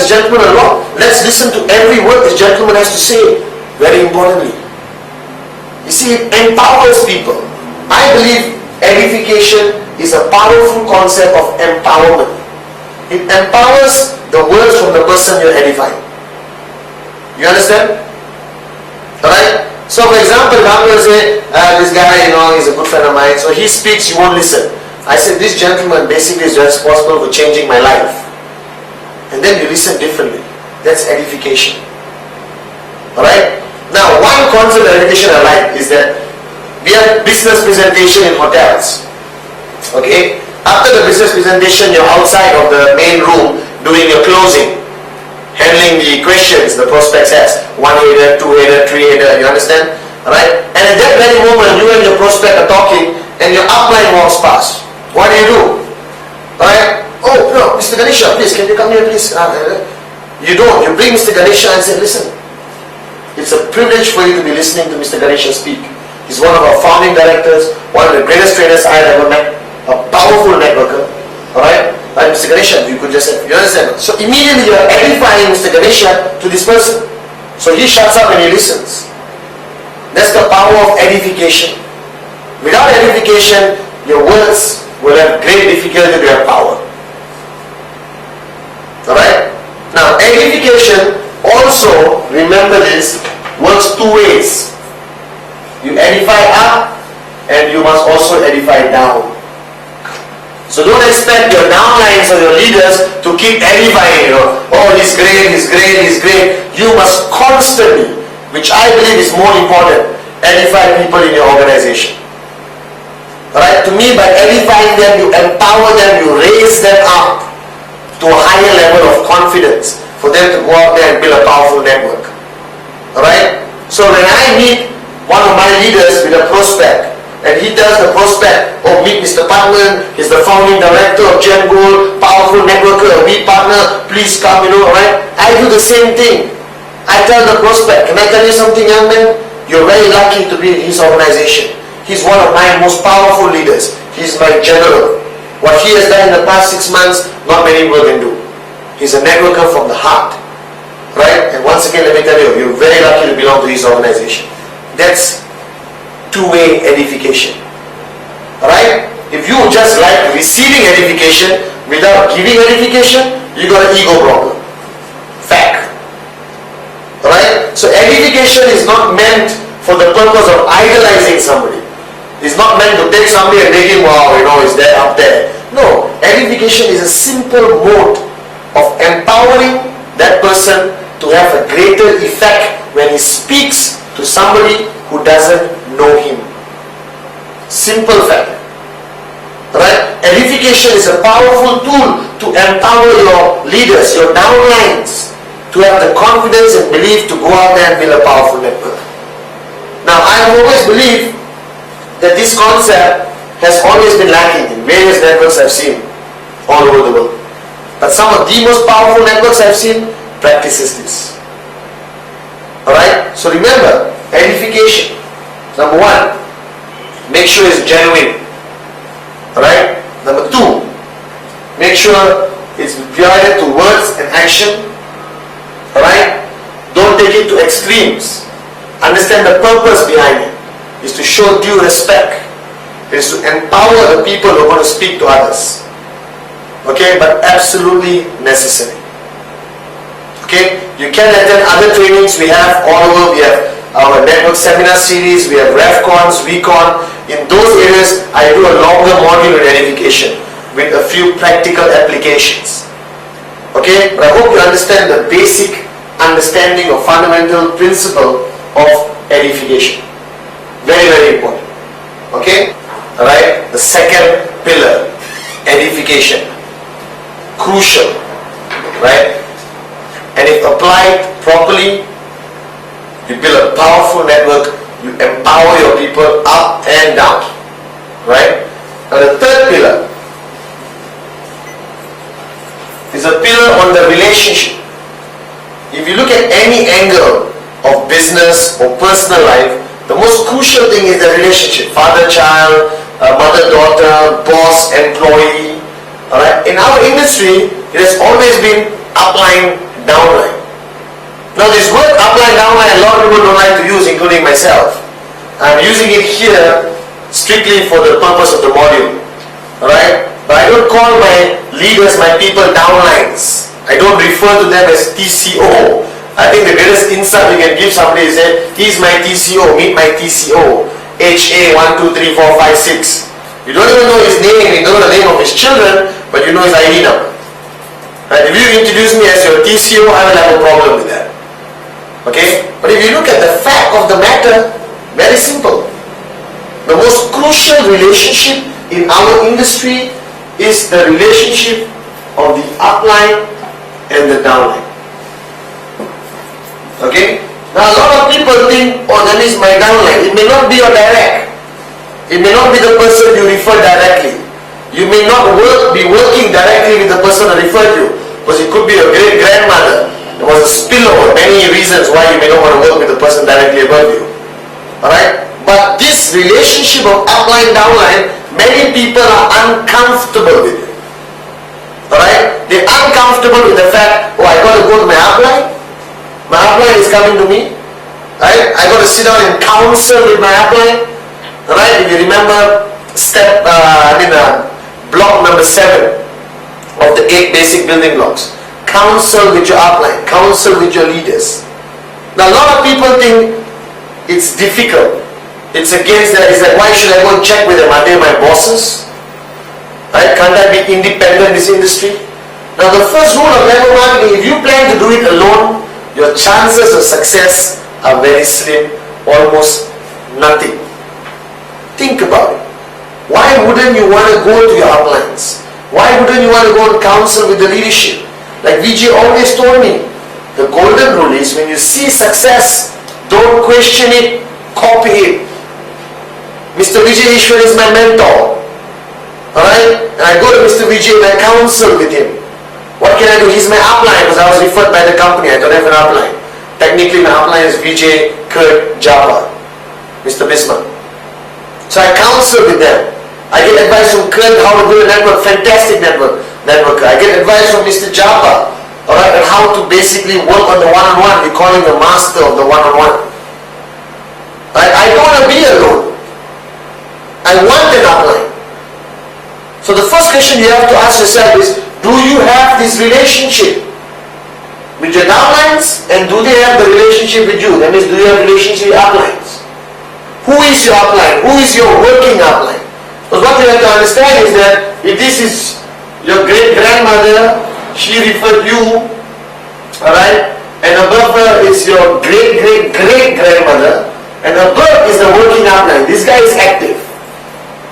this gentleman a lot. Let's listen to every word this gentleman has to say. Very importantly. You see, it empowers people. I believe edification is a powerful concept of empowerment. It empowers the words from the person you're edifying. You understand? Alright? So for example, if I'm going to say, this guy, he's a good friend of mine, so he speaks, you won't listen. I said, this gentleman basically is responsible for changing my life. And then you listen differently. That's edification. Alright? Now, one concept of edification I like is that we have business presentation in hotels. Okay? After the business presentation, you're outside of the main room doing your closing, handling the questions the prospects has. 1-header, 2-header, 3-header, you understand? Alright? And at that very moment, you and your prospect are talking and your upline walks past. What do? Alright? Oh, no, Mr. Ganesha, please, can you come here, please? You don't. You bring Mr. Ganesha and say, listen, it's a privilege for you to be listening to Mr. Ganesha speak. He's one of our founding directors, one of the greatest trainers I have ever met, a powerful networker. Alright? Like Mr. Ganesha, you could just say, you understand? So immediately you are edifying Mr. Ganesha to this person. So he shuts up and he listens. That's the power of edification. Without edification, your words will have great difficulty to have power. Alright? Now, edification also, remember this, works two ways. You edify up and you must also edify down. So don't expect your downlines or your leaders to keep edifying, oh, he's great, he's great, he's great. You must constantly, which I believe is more important, edify people in your organization. Alright, to me, by edifying them, you empower them, you raise them up to a higher level of confidence for them to go out there and build a powerful network. Alright? So when I meet one of my leaders with a prospect, and he tells the prospect, oh, meet Mr. Patman, he's the founding director of GenGold, powerful networker, we partner, please come, alright? I do the same thing. I tell the prospect, can I tell you something, young man? You're very lucky to be in his organization. He's one of my most powerful leaders. He's my general. What he has done in the past 6 months, not many people can do. He's a networker from the heart. Right? And once again, let me tell you, you're very lucky to belong to his organization. That's two-way edification. Alright? If you just like receiving edification without giving edification, you got an ego problem. Fact. Alright? So edification is not meant for the purpose of idolizing somebody. It's not meant to take somebody and make him, wow, he's there up there. No. Edification is a simple mode of empowering that person to have a greater effect when he speaks to somebody who doesn't know him. Simple fact. Right? Edification is a powerful tool to empower your leaders, your downlines, to have the confidence and belief to go out there and build a powerful network. Now, I have always believed that this concept has always been lacking in various networks I've seen all over the world. But some of the most powerful networks I've seen practices this. Alright? So remember, edification. Number one, make sure it's genuine. Alright? Number two, make sure it's divided to words and action. Alright? Don't take it to extremes. Understand the purpose behind it is to show due respect. It is to empower the people who are going to speak to others. Okay? But absolutely necessary. Okay? You can attend other trainings we have all over. We have our network seminar series, we have RevCons, VCon. In those areas, I do a longer module in edification with a few practical applications. Okay? But I hope you understand the basic understanding of fundamental principle of edification. Very, very important. Okay? Alright? The second pillar, edification. Crucial. Right? And if applied properly, you build a powerful network, you empower your people up and down. Right? Now the third pillar is a pillar on the relationship. If you look at any angle of business or personal life, the most crucial thing is the relationship. Father-child, mother-daughter, boss-employee. Alright? In our industry, it has always been upline, downline. Now this word upline, downline, a lot of people don't like to use, including myself. I'm using it here strictly for the purpose of the module. Alright? But I don't call my leaders, my people, downlines. I don't refer to them as TCO. I think the greatest insight you can give somebody is that he's my TCO, meet my TCO. HA12345 6. You don't even know his name, you don't know the name of his children, but you know his ID number. Right? If you introduce me as your TCO, I will have a problem with that. Okay? But if you look at the fact of the matter, very simple. The most crucial relationship in our industry is the relationship of the upline and the downline. Okay? Now a lot of people think, oh, that is my downline. It may not be your direct. It may not be the person you refer directly. You may not be working directly with the person I referred to, because it could be your great grandmother. There was a spillover, many reasons why you may not want to work with the person directly above you. Alright? But this relationship of upline, downline, many people are uncomfortable with it. Alright? They're uncomfortable with the fact, oh, I got to go to my upline. My upline is coming to me. Right? I got to sit down and counsel with my upline. Alright? If you remember block number 7 of the 8 basic building blocks. Counsel with your upline. Counsel with your leaders. Now a lot of people think it's difficult. It's against that. It's like, why should I go and check with them? Are they my bosses? Right? Can't I be independent in this industry? Now the first rule of network marketing, if you plan to do it alone, your chances of success are very slim, almost nothing. Think about it. Why wouldn't you want to go to your uplines? Why wouldn't you want to go and counsel with the leadership? Like Vijay always told me, the golden rule is when you see success, don't question it, copy it. Mr. Vijay Ishwar is my mentor. Alright? And I go to Mr. Vijay and I counsel with him. What can I do? He's my upline because I was referred by the company. I don't have an upline. Technically my upline is Vijay, Kurt, Java, Mr. Bismarck. So I counsel with them. I get advice from Kurt how to build a network, fantastic networker. I get advice from Mr. Java, alright, on how to basically work on the one-on-one. We call him the master of the one-on-one. Right? I don't want to be alone. I want an upline. So the first question you have to ask yourself is, do you have this relationship with your downlines, and do they have the relationship with you? That means, do you have a relationship with uplines? Who is your upline? Who is your working upline? Because what you have to understand is that if this is your great grandmother, she referred you, alright, and above her is your great great great grandmother, and above is the working upline. This guy is active.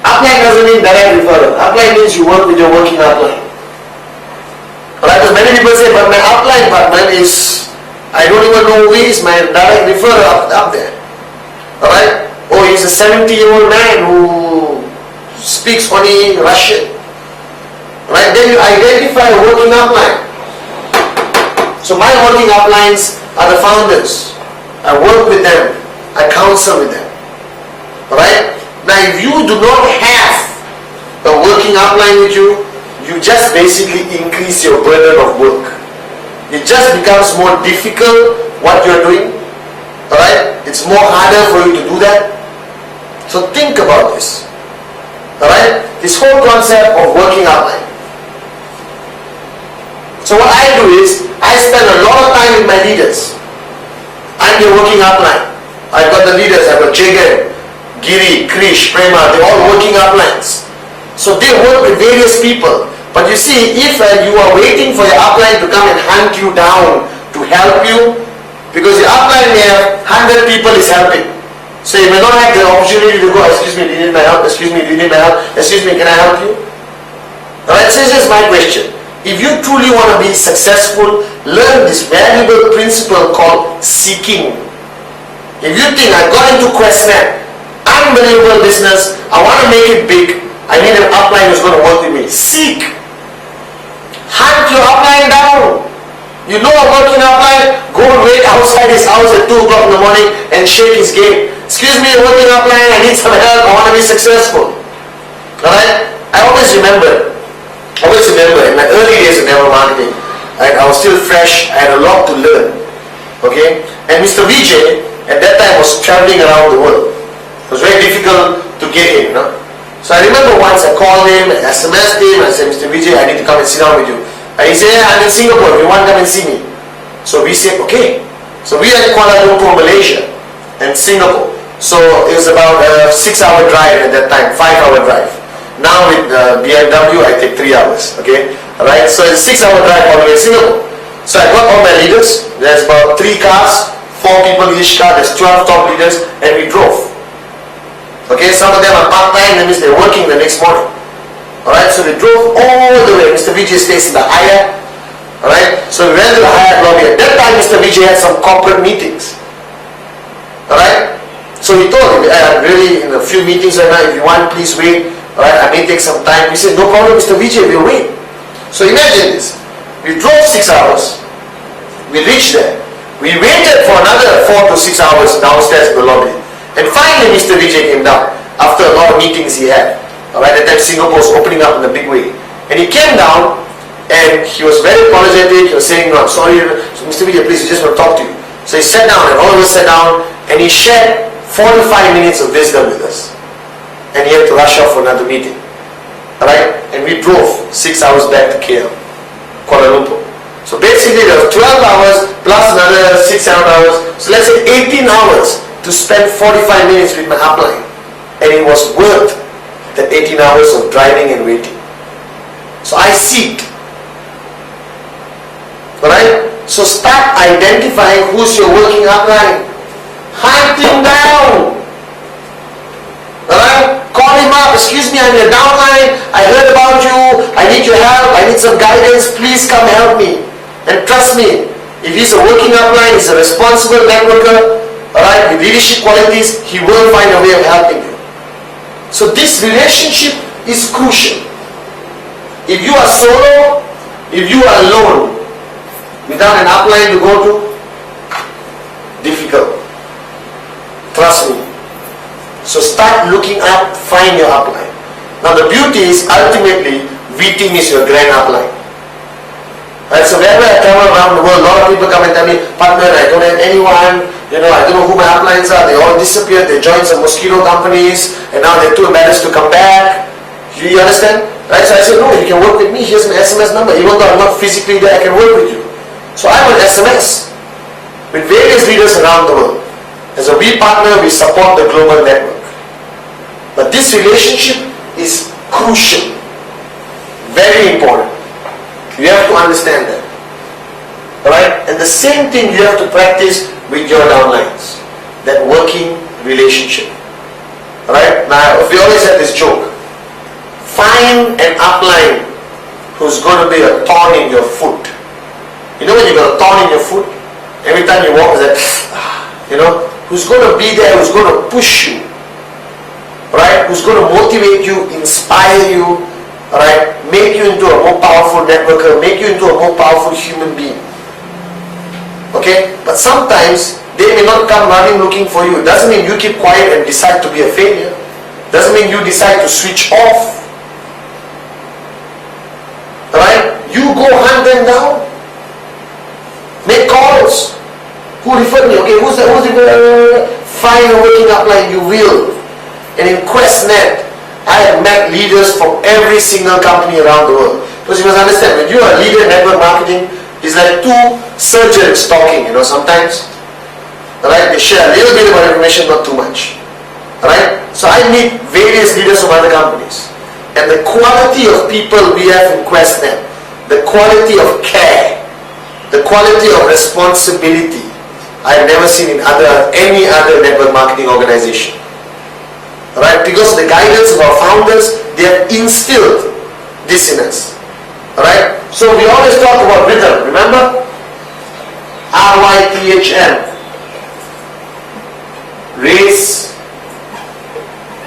Upline doesn't mean direct referral. Upline means you work with your working upline. Alright, because many people say, but my upline partner is, I don't even know who is my direct referral up there. Alright? Oh, he's a 70-year-old man who speaks only Russian. Right? Then you identify a working upline. So my working uplines are the founders. I work with them. I counsel with them. Alright? Now if you do not have a working upline with you, you just basically increase your burden of work. It just becomes more difficult what you're doing. Alright? It's more harder for you to do that. So think about this. Alright? This whole concept of working upline. So what I do is, I spend a lot of time with my leaders. I'm their working upline. I've got the leaders, I've got Jagan, Giri, Krish, Prema, they're all working uplines. So they work with various people. But you see, if you are waiting for your upline to come and hunt you down to help you, because your upline may have 100 people is helping. So you may not have the opportunity to go, excuse me, do you need my help? Excuse me, do you need my help? Excuse me, can I help you? Alright, so this is my question. If you truly want to be successful, learn this valuable principle called seeking. If you think, I got into QuestNet, unbelievable business, I want to make it big, I need an upline who's going to work with me. Seek. Hunt your upline down. You know a working upline, go and wait outside his house at 2 o'clock in the morning and shake his gate. Excuse me, working upline, I need some help, I want to be successful. Alright? I always remember in my early days of network marketing, and I was still fresh. I had a lot to learn. Okay, and Mr. Vijay at that time was traveling around the world. It was very difficult to get in, So I remember once I called him, I SMS'd him, I said, Mr. Vijay, I need to come and sit down with you. And he said, I'm in Singapore, if you want to come and see me. So we said, okay. So we are in Kuala Lumpur, Malaysia, and Singapore. So it was about a 6-hour drive at that time, 5-hour drive. Now with BMW, I take 3 hours, okay? Alright, so it's a 6-hour drive all the way to Singapore. So I got all my leaders, there's about 3 cars, 4 people each car, there's 12 top leaders, and we drove. Okay, some of them are part-time, that means they're working the next morning. Alright, so we drove all the way. Mr. Vijay stays in the Hyatt. Alright, so we went to the Hyatt lobby. At that time, Mr. Vijay had some corporate meetings. Alright, so he told him, really in a few meetings right now, if you want, please wait. Alright, I may take some time. We said, no problem, Mr. Vijay, we'll wait. So imagine this. We drove 6 hours. We reached there. We waited for another 4 to 6 hours downstairs in the lobby. And finally, Mr. Vijay came down after a lot of meetings he had. Alright, at that time Singapore was opening up in a big way. And he came down and he was very apologetic. He was saying, no, I'm sorry, so Mr. Vijay, please, we just want to talk to you. So he sat down and all of us sat down and he shared 45 minutes of wisdom with us. And he had to rush off for another meeting. Alright, and we drove 6 hours back to KL, Kuala Lumpur. So basically there was 12 hours plus another 6-7 hours. So let's say 18 hours to spend 45 minutes with my upline. And it was worth the 18 hours of driving and waiting. So I see it. Alright? So start identifying who's your working upline. Hunt him down. Alright? Call him up. Excuse me, I'm your downline. I heard about you. I need your help. I need some guidance. Please come help me. And trust me, if he's a working upline, he's a responsible networker, alright, with leadership qualities, he will find a way of helping you. So this relationship is crucial. If you are solo, if you are alone, without an upline to go to, difficult. Trust me. So start looking up, find your upline. Now the beauty is, ultimately, V-Team is your grand upline. Right, so wherever I travel around the world, a lot of people come and tell me, partner, I don't have anyone, I don't know who my uplines are, they all disappeared, they joined some mosquito companies, and now they're too embarrassed to come back. You understand? Right, so I said, no, you can work with me, here's my SMS number, even though I'm not physically there, I can work with you. So I'm on SMS with various leaders around the world. As a V partner, we support the global network. But this relationship is crucial, very important. You have to understand that. Alright? And the same thing you have to practice with your downlines. That working relationship. Alright? Now, we always have this joke. Find an upline who's going to be a thorn in your foot. You know when you got a thorn in your foot? Every time you walk, it's like, who's going to be there, who's going to push you. Right? Who's going to motivate you, inspire you, alright? Make you into a more powerful networker, make you into a more powerful human being. Okay? But sometimes they may not come running looking for you. It doesn't mean you keep quiet and decide to be a failure. Doesn't mean you decide to switch off. Alright? You go hunt them down. Make calls. Who referred me? Okay, who's the find a working upline, you will. And in QuestNet, I have met leaders from every single company around the world. Because you must understand, when you are a leader in network marketing, it's like two surgeons talking, sometimes. Alright, they share a little bit of information, not too much. Alright, so I meet various leaders from other companies. And the quality of people we have in QuestNet, the quality of care, the quality of responsibility, I've never seen in any other network marketing organization. Alright, because the guidance of our founders, they have instilled this in us. Alright, so we always talk about rhythm, remember? RYTHM. Raise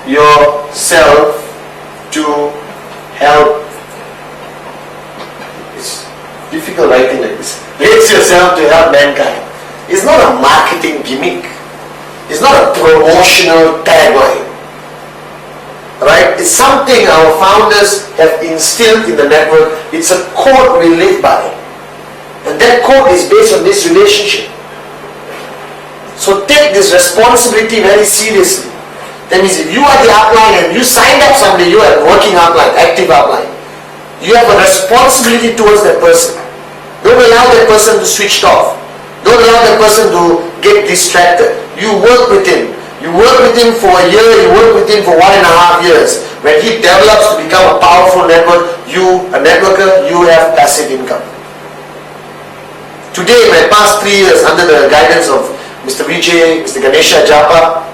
yourself to help. It's difficult writing like this. Raise yourself to help mankind. It's not a marketing gimmick. It's not a promotional tagline. Right? It's something our founders have instilled in the network. It's a code we live by. And that code is based on this relationship. So take this responsibility very seriously. That means if you are the upline and you signed up somebody, you are working upline, active upline. You have a responsibility towards that person. Don't allow that person to switch off. Don't allow that person to get distracted. You work with him. You work with him for a year, you work with him for 1.5 years. When he develops to become a powerful network, you, a networker, you have passive income. Today, my past 3 years under the guidance of Mr. Vijay, Mr. Ganesha Japa,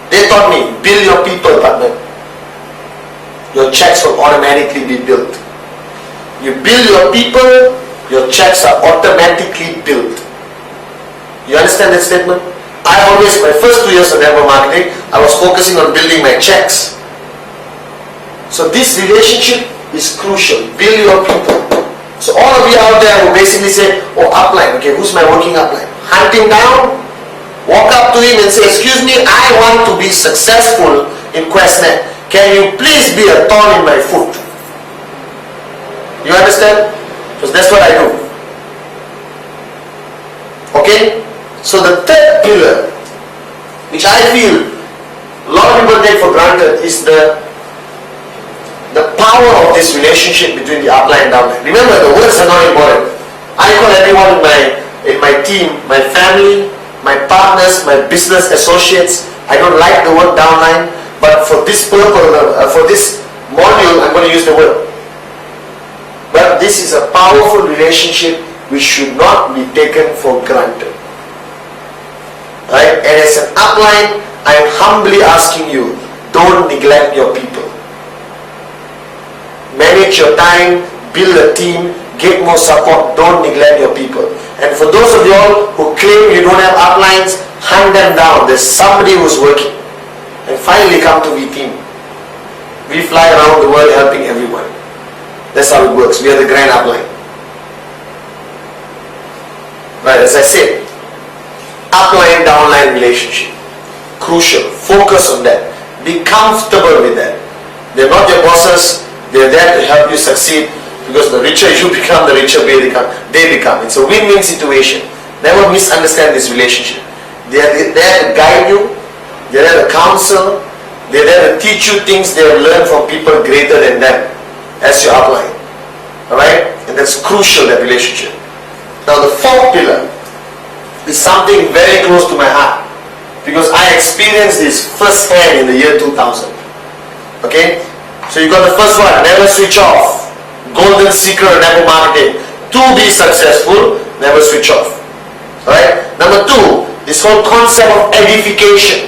they taught me, build your people, partner. Your checks will automatically be built. You build your people, your checks are automatically built. You understand that statement? I always, my first 2 years of network marketing, I was focusing on building my checks. So this relationship is crucial. Build your people. So all of you out there who basically say, oh, upline, okay, who's my working upline? Hunt him down, walk up to him and say, excuse me, I want to be successful in QuestNet. Can you please be a thorn in my foot? You understand? Because that's what I do. Okay? So the third pillar, which I feel a lot of people take for granted, is the power of this relationship between the upline and downline. Remember, the words are not important. I call everyone in my team, my family, my partners, my business associates. I don't like the word downline, but for this purpose, for this module, I'm going to use the word. But this is a powerful relationship which should not be taken for granted. Right? And as an upline, I am humbly asking you, don't neglect your people. Manage your time, build a team, get more support, don't neglect your people. And for those of you all who claim you don't have uplines, hunt them down. There's somebody who's working. And finally come to V-Team. We fly around the world helping everyone. That's how it works. We are the grand upline. Right, as I said, upline downline relationship, crucial. Focus on that. Be comfortable with that. They're not your bosses. They're there to help you succeed, because the richer you become, the richer they become. It's a win-win situation. Never misunderstand this relationship. They're there to guide you. They're there to counsel. They're there to teach you things they have learned from people greater than them as your upline. Alright? And that's crucial, that relationship. Now the fourth pillar is something very close to my heart, because I experienced this firsthand in the year 2000. Okay? So you got the first one, never switch off. Golden secret of network marketing. To be successful, never switch off. Alright? Number 2, this whole concept of edification.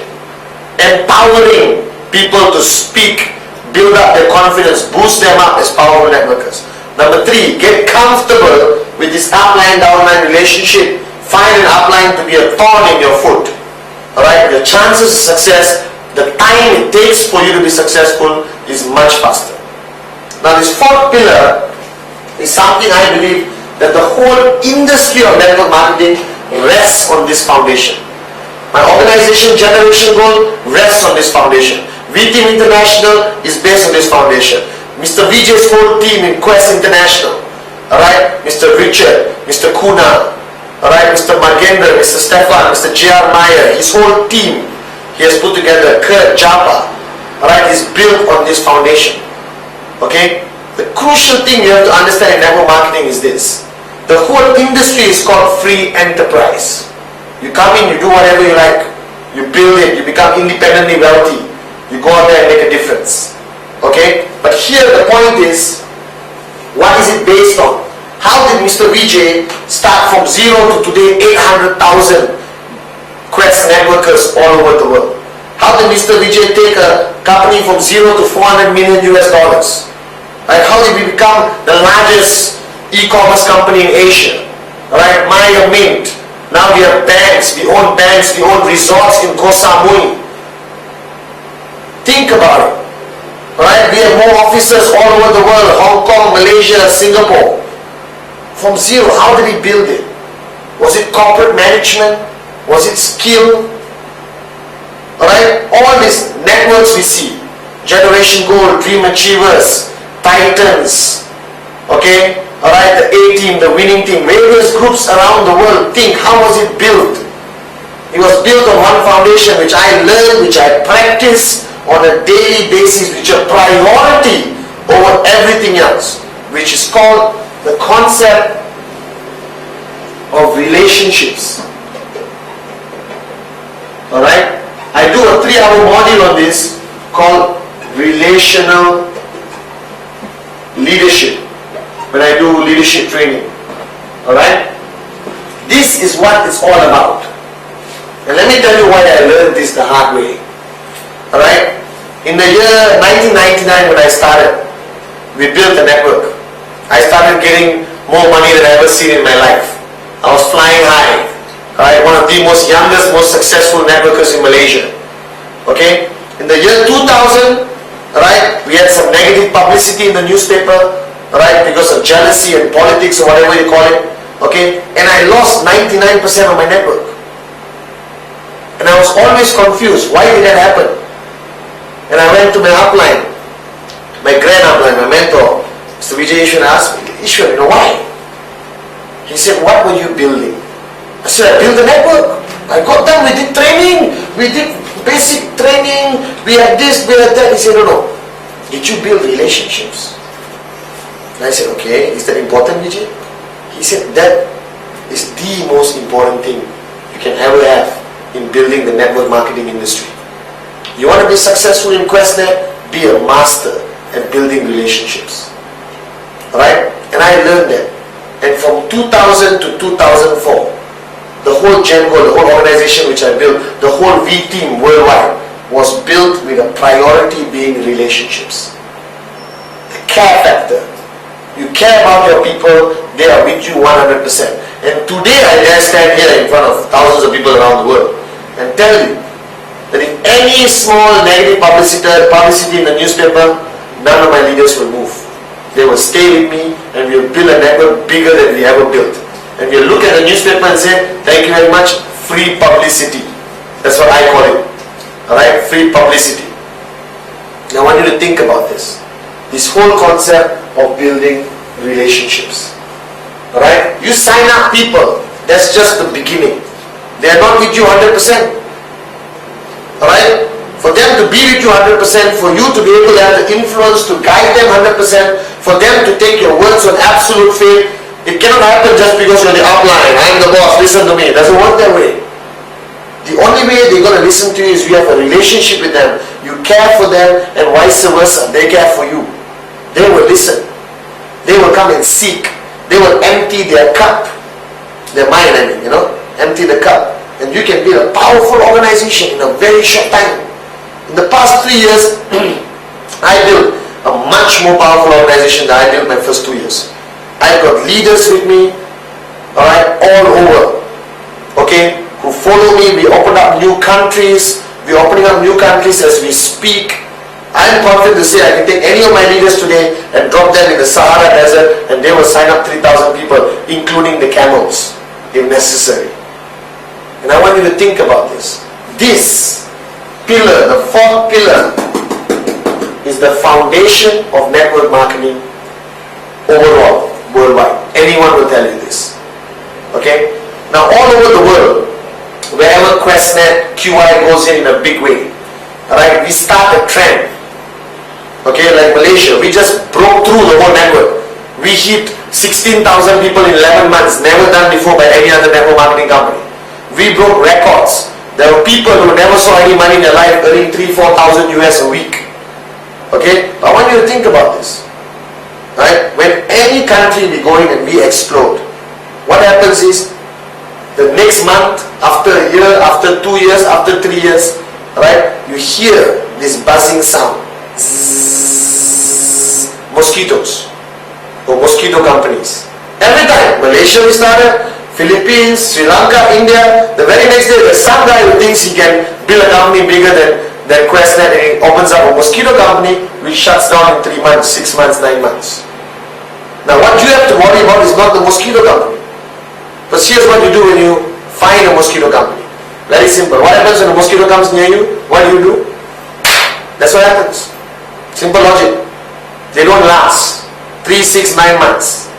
Empowering people to speak, build up their confidence, boost them up as powerful networkers. Number 3, get comfortable with this upline downline relationship. Find an upline to be a thorn in your foot. Alright, the chances of success, the time it takes for you to be successful is much faster. Now this fourth pillar is something I believe that the whole industry of network marketing rests on this foundation. My organization Generation Gold rests on this foundation. V-Team International is based on this foundation. Mr. Vijay's whole team in Quest International. Alright, Mr. Richard, Mr. Kuna, alright, Mr. Magendra, Mr. Stefan, Mr. J.R. Meyer, his whole team he has put together, Kurt Japa, alright, is built on this foundation. Okay? The crucial thing you have to understand in network marketing is this. The whole industry is called free enterprise. You come in, you do whatever you like. You build it, you become independently wealthy. You go out there and make a difference. Okay? But here the point is, what is it based on? How did Mr. Vijay start from 0 to today 800,000 Quest networkers all over the world? How did Mr. Vijay take a company from 0 to 400 million US dollars? Right? How did we become the largest e-commerce company in Asia? Right? Maya Mint. Now we have banks, we own resorts in Koh Samui. Think about it. Right? We have more offices all over the world, Hong Kong, Malaysia, Singapore. From 0, how did he build it? Was it corporate management? Was it skill? Alright? All these networks we see, Generation Gold, Dream Achievers, Titans, okay? Alright, the A team, the winning team, various groups around the world. Think, how was it built? It was built on one foundation which I learned, which I practice on a daily basis, which is a priority over everything else, which is called the concept of relationships. Alright? I do a 3-hour module on this called relational leadership when I do leadership training. Alright? This is what it's all about. And let me tell you why I learned this the hard way. Alright? In the year 1999 when I started, we built a network. I started getting more money than I ever seen in my life. I was flying high. Alright? One of the most youngest, most successful networkers in Malaysia. Okay? In the year 2000, right, we had some negative publicity in the newspaper, right, because of jealousy and politics or whatever you call it. Okay? And I lost 99% of my network. And I was always confused. Why did that happen? And I went to my upline, my grand upline, my mentor, Mr. Vijay Ishwan, asked me, Ishwan, you know why? He said, what were you building? I said, I built a network. I got them, we did training, we did basic training, we had this, we had that. He said, no. Did you build relationships? And I said, okay, is that important, Vijay? He said, that is the most important thing you can ever have in building the network marketing industry. You want to be successful in QuestNet? Be a master at building relationships. Alright? And I learned that. And from 2000 to 2004, the whole GenGo, the whole organization which I built, the whole V team worldwide was built with a priority being relationships. The care factor. You care about your people, they are with you 100%. And today I dare stand here in front of thousands of people around the world and tell you that if any small negative publicity in the newspaper, none of my leaders will move. They will stay with me and we will build a network bigger than we ever built. And we'll look at the newspaper and say, thank you very much, free publicity. That's what I call it. Alright, free publicity. Now I want you to think about this. This whole concept of building relationships. Alright, you sign up people, that's just the beginning. They are not with you 100%. Alright, for them to be with you 100%, for you to be able to have the influence to guide them 100%, for them to take your words with absolute faith, it cannot happen just because you're the upline. I'm the boss, listen to me. It doesn't work that way. The only way they're going to listen to you is you have a relationship with them. You care for them and vice versa. They care for you. They will listen. They will come and seek. They will empty their cup. Their mind, I mean, empty the cup. And you can build a powerful organization in a very short time. In the past 3 years, I built a much more powerful organization than I built my first 2 years. I've got leaders with me, alright, all over, okay, who follow me. We open up new countries. We're opening up new countries as we speak. I'm confident to say I can take any of my leaders today and drop them in the Sahara Desert and they will sign up 3,000 people, including the camels, if necessary. And I want you to think about this. This pillar, the fourth pillar, is the foundation of network marketing overall. Worldwide. Anyone will tell you this. Okay? Now all over the world, wherever QuestNet, QI goes in a big way, alright, we start a trend. Okay, like Malaysia, we just broke through the whole network. We hit 16,000 people in 11 months, never done before by any other network marketing company. We broke records. There were people who never saw any money in their life earning 3,000-4,000 US a week. Okay? I want you to think about this. Right? When any country we go in and we explode, what happens is the next month, after a year, after 2 years, after 3 years, right, you hear this buzzing sound. Zzz, mosquitoes or mosquito companies. Every time, Malaysia we started, Philippines, Sri Lanka, India, the very next day there's some guy who thinks he can build a company bigger than QuestNet and he opens up a mosquito company which shuts down in 3 months, 6 months, 9 months. Now what you have to worry about is not the mosquito company. But here's what you do when you find a mosquito company. Very simple. What happens when a mosquito comes near you? What do? That's what happens. Simple logic. They don't last 3, 6, 9 months.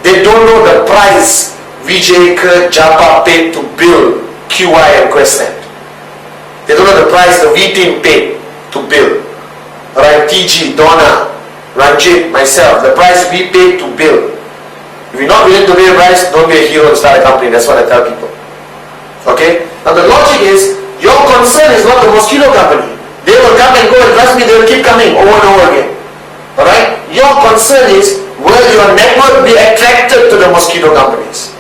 They don't know the price Vijay, Kurt, Japa paid to build QI and QuestNet. They don't know the price the V-Team paid to build. Right, TG, Donna, Ranjit, myself, the price we paid to build. If you're not willing to pay the price, don't be a hero and start a company. That's what I tell people. Okay? Now the logic is, your concern is not the mosquito company. They will come and go, and trust me, they will keep coming over and over again. Alright? Your concern is, will your network be attracted to the mosquito companies?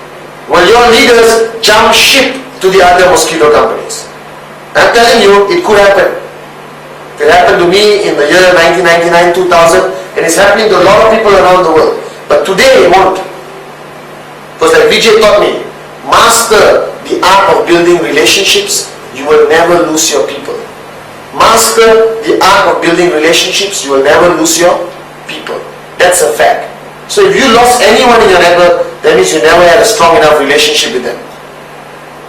Will your leaders jump ship to the other mosquito companies? I'm telling you, it could happen. It happened to me in the year 1999, 2000, and it's happening to a lot of people around the world. But today it won't. Because like Vijay taught me, master the art of building relationships, you will never lose your people. Master the art of building relationships, you will never lose your people. That's a fact. So if you lost anyone in your network, that means you never had a strong enough relationship with them.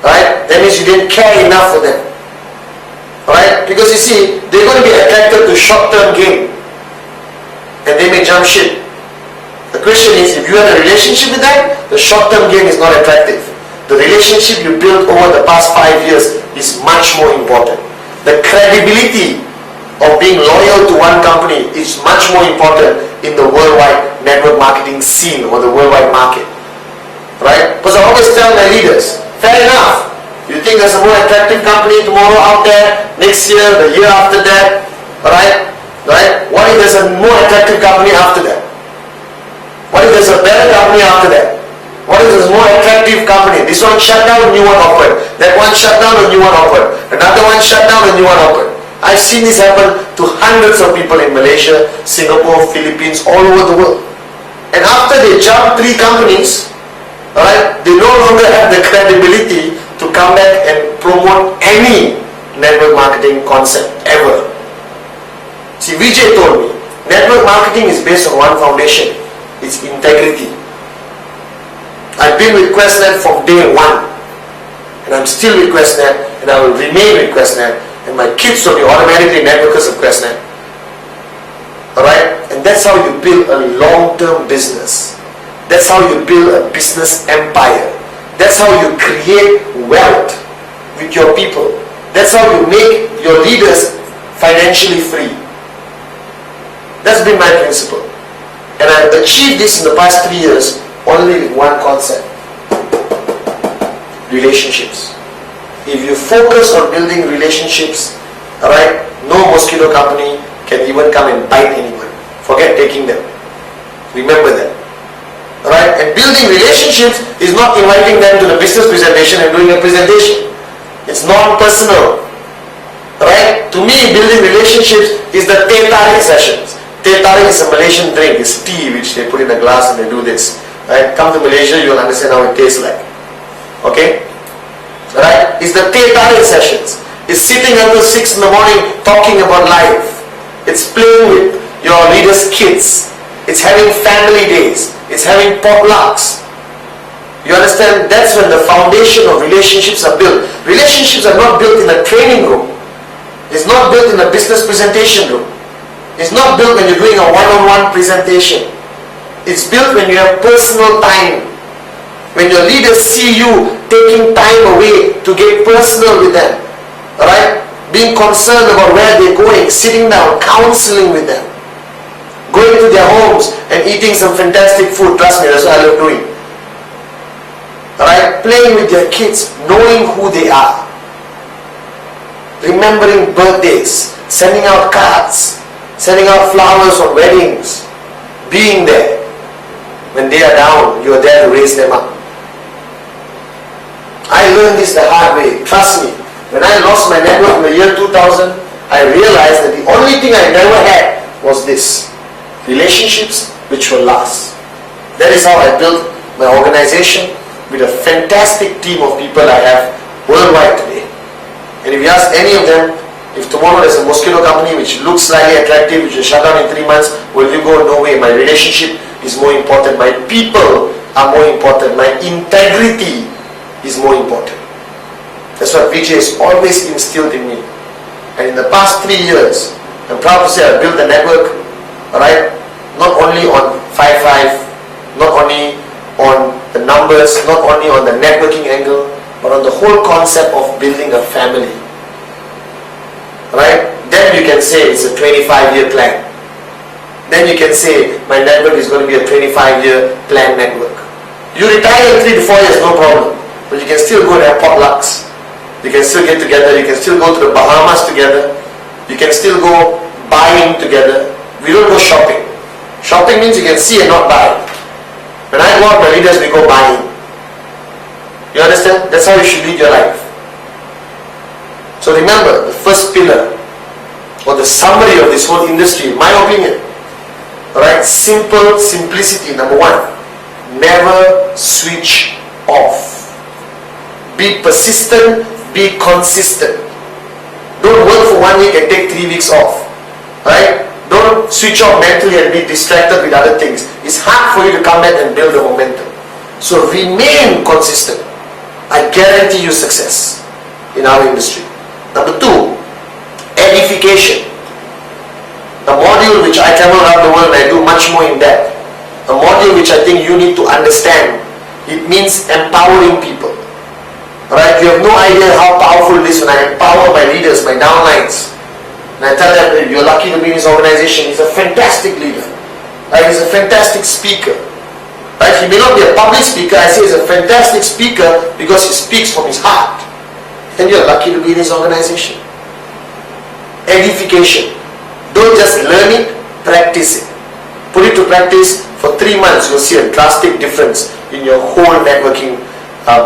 Right? That means you didn't care enough for them. Right? Because you see, they're going to be attracted to short-term gain. And they may jump ship. The question is, if you have a relationship with them, the short-term gain is not attractive. The relationship you built over the past 5 years is much more important. The credibility of being loyal to one company is much more important in the worldwide network marketing scene or the worldwide market. Right? Because I always tell my leaders, fair enough. You think there's a more attractive company tomorrow out there, next year, the year after that, right? Right? What if there's a more attractive company after that? What if there's a better company after that? What if there's a more attractive company? This one shut down, a new one opened. That one shut down, a new one opened. Another one shut down, a new one opened. I've seen this happen to hundreds of people in Malaysia, Singapore, Philippines, all over the world. And after they jump 3 companies, right, they no longer have the credibility to come back and promote any network marketing concept ever. See, Vijay told me, network marketing is based on one foundation. It's integrity. I've been with QuestNet from day 1. And I'm still with QuestNet, and I will remain with QuestNet, and my kids will be automatically networkers of QuestNet. Alright? And that's how you build a long-term business. That's how you build a business empire. That's how you create wealth with your people. That's how you make your leaders financially free. That's been my principle. And I've achieved this in the past 3 years only with one concept. Relationships. If you focus on building relationships, alright, no mosquito company can even come and bite anyone. Forget taking them. Remember that. Right? And building relationships is not inviting them to the business presentation and doing a presentation. It's non-personal. Right? To me, building relationships is the teh tarik sessions. Teh tarik is a Malaysian drink. It's tea which they put in a glass and they do this. Right? Come to Malaysia, you'll understand how it tastes like. Okay? Right? It's the teh tarik sessions. It's sitting until 6 in the morning talking about life. It's playing with your leaders' kids. It's having family days. It's having potlucks. You understand? That's when the foundation of relationships are built. Relationships are not built in a training room. It's not built in a business presentation room. It's not built when you're doing a one-on-one presentation. It's built when you have personal time. When your leaders see you taking time away to get personal with them. Alright? Being concerned about where they're going, sitting down, counseling with them. Going to their homes and eating some fantastic food. Trust me, that's what I love doing. Alright? Playing with their kids, knowing who they are. Remembering birthdays, sending out cards, sending out flowers on weddings, being there. When they are down, you are there to raise them up. I learned this the hard way. Trust me. When I lost my network in the year 2000, I realized that the only thing I never had was this. Relationships which will last. That is how I built my organization with a fantastic team of people I have worldwide today. And if you ask any of them, if tomorrow there's a mosquito company which looks slightly attractive, which will shut down in 3 months, will you go? No way. My relationship is more important. My people are more important. My integrity is more important. That's what Vijay has always instilled in me. And in the past 3 years, I'm proud to say I've built a network, alright, not only on 5-5, not only on the numbers, not only on the networking angle, but on the whole concept of building a family. Right? Then you can say it's a 25-year plan. Then you can say my network is going to be a 25-year plan network. You retire in 3 to 4 years, no problem. But you can still go and have potlucks. You can still get together. You can still go to the Bahamas together. You can still go buying together. We don't go shopping. Shopping means you can see and not buy. When I go out with my leaders, we go buying. You understand? That's how you should lead your life. So remember, the first pillar or the summary of this whole industry, in my opinion, alright, simplicity, number 1. Never switch off. Be persistent, be consistent. Don't work for 1 week and take 3 weeks off. Right? Don't switch off mentally and be distracted with other things. It's hard for you to come back and build the momentum. So remain consistent. I guarantee you success in our industry. Number 2, edification. A module which I travel around the world and I do much more in depth. A module which I think you need to understand. It means empowering people. Right? You have no idea how powerful it is when I empower my leaders, my downlines. And I tell them, you're lucky to be in his organization. He's a fantastic leader. Right? He's a fantastic speaker. Right? He may not be a public speaker. I say he's a fantastic speaker because he speaks from his heart. And you're lucky to be in his organization. Edification. Don't just learn it, practice it. Put it to practice for 3 months. You'll see a drastic difference in your whole networking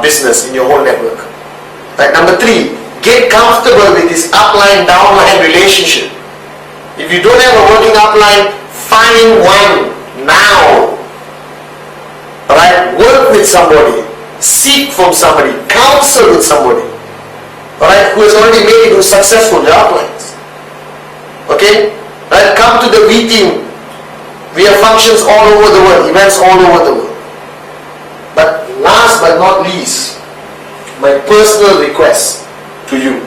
business, in your whole network. Right? Number 3, get comfortable with this upline-downline relationship. If you don't have a working upline, find one now. Alright? Work with somebody. Seek from somebody. Counsel with somebody. Alright? Who has already made it, who's successful, the uplines. Okay? Right? Come to the V team. We have functions all over the world, events all over the world. But last but not least, my personal request to you.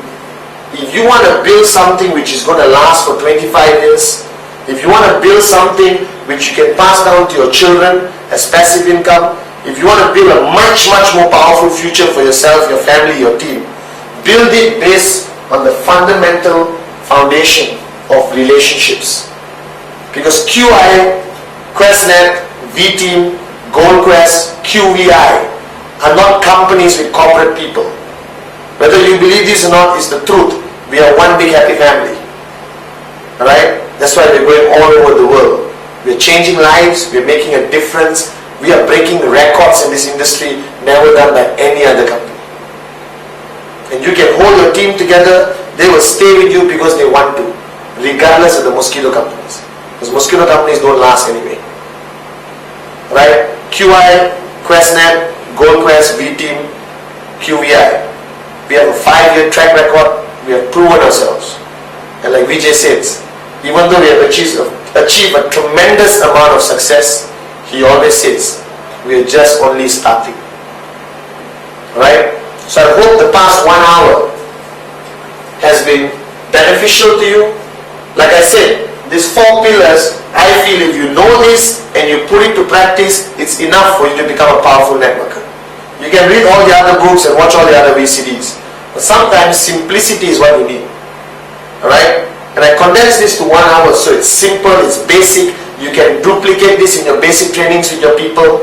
If you want to build something which is going to last for 25 years, if you want to build something which you can pass down to your children as passive income, if you want to build a much more powerful future for yourself, your family, your team, build it based on the fundamental foundation of relationships. Because QI, QuestNet, V-Team, GoldQuest, QVI are not companies with corporate people. Whether you believe this or not is the truth. We are one big happy family. Alright? That's why we're going all over the world. We're changing lives, we're making a difference, we are breaking records in this industry never done by any other company. And you can hold your team together, they will stay with you because they want to, regardless of the mosquito companies. Because mosquito companies don't last anyway. Right? QI, QuestNet, GoldQuest, V-Team, QVI. We have a 5-year track record. We have proven ourselves. And like Vijay says, even though we have achieved a tremendous amount of success, he always says, we are just only starting. Right? So I hope the past 1 hour has been beneficial to you. Like I said, these 4 pillars, I feel if you know this and you put it to practice, it's enough for you to become a powerful networker. You can read all the other books and watch all the other VCDs. But sometimes simplicity is what you need. Alright? And I condense this to 1 hour so it's simple, it's basic. You can duplicate this in your basic trainings with your people.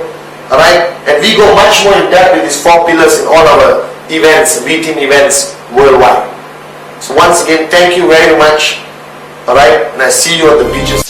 Alright? And we go much more in depth with these 4 pillars in all our events, V-Team events worldwide. So once again, thank you very much. Alright? And I see you on the beaches.